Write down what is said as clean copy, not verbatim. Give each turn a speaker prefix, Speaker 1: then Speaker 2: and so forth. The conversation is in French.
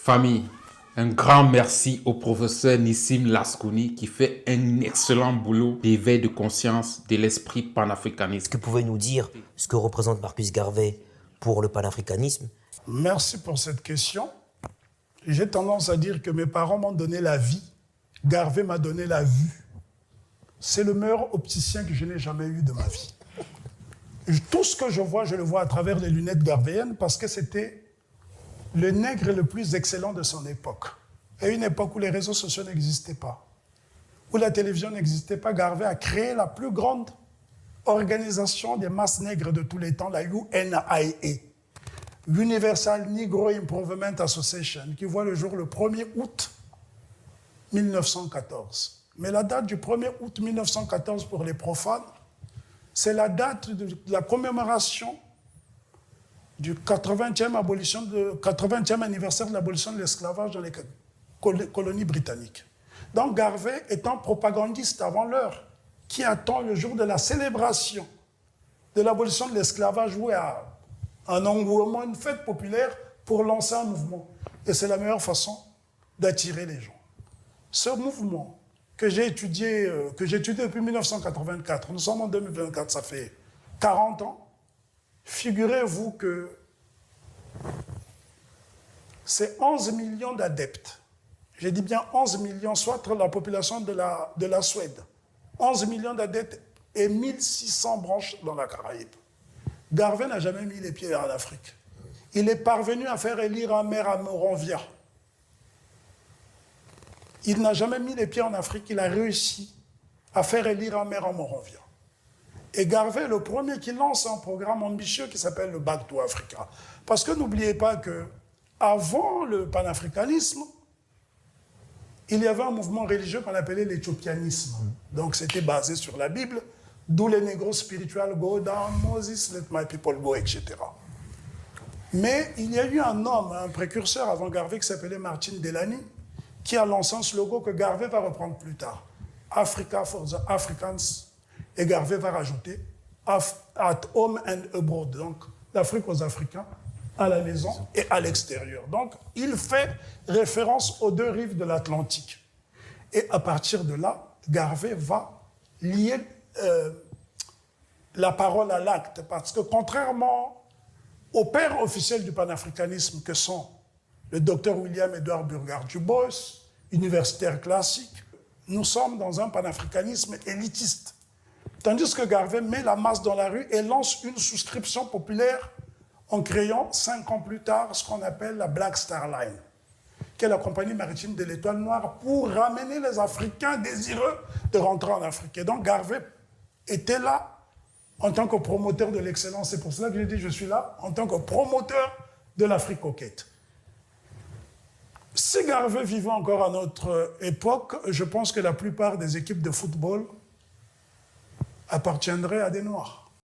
Speaker 1: Famille, un grand merci au professeur Nissim Laskouni qui fait un excellent boulot d'éveil de conscience de l'esprit panafricaniste.
Speaker 2: Est-ce que vous pouvez nous dire ce que représente Marcus Garvey pour le panafricanisme?
Speaker 3: Merci pour cette question. J'ai tendance à dire que mes parents m'ont donné la vie. Garvey m'a donné la vue. C'est le meilleur opticien que je n'ai jamais eu de ma vie. Tout ce que je le vois à travers les lunettes garvéennes parce que c'était le nègre le plus excellent de son époque. À une époque où les réseaux sociaux n'existaient pas, où la télévision n'existait pas, Garvey a créé la plus grande organisation des masses nègres de tous les temps, la UNIA, Universal Negro Improvement Association, qui voit le jour le 1er août 1914. Mais la date du 1er août 1914 pour les profanes, c'est la date de la commémoration du 80e anniversaire de l'abolition de l'esclavage dans les colonies britanniques. Donc Garvey étant propagandiste avant l'heure, qui attend le jour de la célébration de l'abolition de l'esclavage, où il y a un engouement, une fête populaire pour lancer un mouvement. Et c'est la meilleure façon d'attirer les gens. Ce mouvement que j'ai étudié depuis 1984, nous sommes en 2024, ça fait 40 ans, figurez-vous que c'est 11 millions d'adeptes. J'ai dit bien 11 millions, soit la population de la Suède. 11 millions d'adeptes et 1600 branches dans la Caraïbe. Garvey n'a jamais mis les pieds en Afrique. Il est parvenu à faire élire un maire à Moronvia. Il n'a jamais mis les pieds en Afrique, il a réussi à faire élire un maire à Moronvia. Et Garvey est le premier qui lance un programme ambitieux qui s'appelle le Back to Africa. Parce que n'oubliez pas qu'avant le panafricanisme, il y avait un mouvement religieux qu'on appelait l'éthiopianisme. Donc c'était basé sur la Bible, d'où les négros spirituels, go down, Moses, let my people go, etc. Mais il y a eu un homme, un précurseur avant Garvey qui s'appelait Martin Delany, qui a lancé un slogan que Garvey va reprendre plus tard. Africa for the Africans. Et Garvey va rajouter at home and abroad. Donc l'Afrique aux Africains, à la maison et à l'extérieur. Donc il fait référence aux deux rives de l'Atlantique. Et à partir de là, Garvey va lier la parole à l'acte. Parce que contrairement aux pères officiels du panafricanisme que sont le docteur William Edward Burgard du Bois, universitaire classique, nous sommes dans un panafricanisme élitiste. Tandis que Garvey met la masse dans la rue et lance une souscription populaire en créant 5 ans plus tard ce qu'on appelle la Black Star Line, qui est la compagnie maritime de l'Étoile Noire pour ramener les Africains désireux de rentrer en Afrique. Et donc Garvey était là en tant que promoteur de l'excellence. C'est pour cela que j'ai dit je suis là en tant que promoteur de l'Afrique coquette. Si Garvey vivait encore à notre époque, je pense que la plupart des équipes de football appartiendraient à des Noirs.